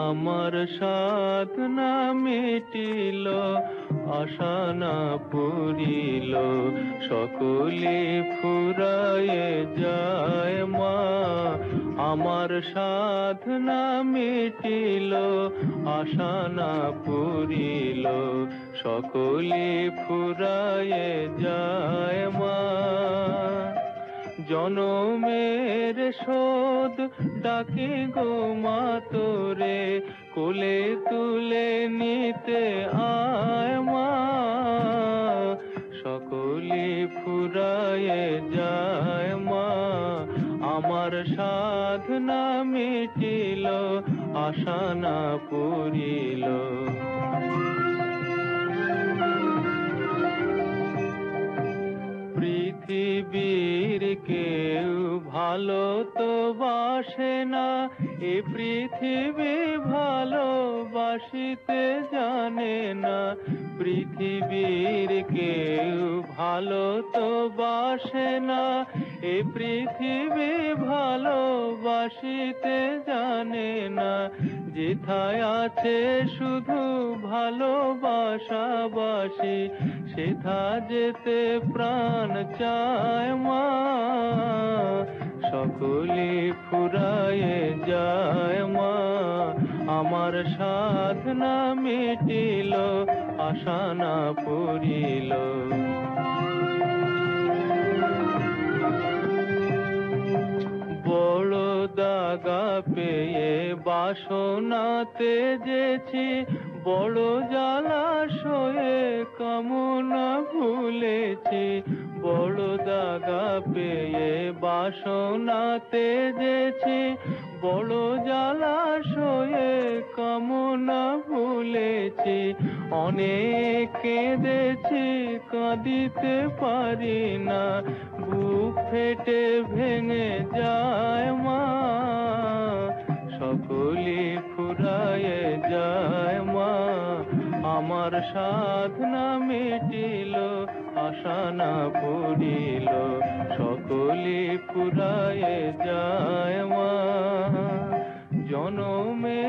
আমার সাধনা মিটিল, আশা না পুরিল, সকলে ফুরায়ে যায় মা। আমার সাধনা মিটিল, আশা না পুরিল, সকলে ফুরায়ে যায় মা। জনমের শোধ ডাকে গো মা তোরে, কোলে তুলে নিতে আয় মা। সকলে ফুরায়ে যায় মা, আমার সাধনা মিটিল, আশা না পুরিল। পৃথিবীর কেউ ভালো তো বাসে না, এ পৃথিবী ভালোবাসিতে জানে না। পৃথিবীর কেউ ভালো তো বাসে না, এ পৃথিবী ভালোবাসিতে জানে না। যেথায় আছে শুধু ভালোবাসাবাসি, সেথা যেতে প্রাণ চায় মা। সকলে ফুরায়ে যায় মা, আমার সাধনা মিটিল, আশা না পুরিল। বড় দাগা পেয়ে বাসনা তেজেছি, বড় জলাশয়ে কামনা ভুলেছি। বড় দাগা পেয়ে বাসনা তেজেছি, বড় জলাশয়ে কামনা ভুলেছি। অনেক কেঁদেছি, কাঁদিতে পারি না, বুক ফেটে ভেঙে যায় মা। সকলে ফুরায়ে যায় মা, আমার সাধনা মিটিল, আশা না পুরিল। সকলে ফুরায়ে যায় মা, জনমে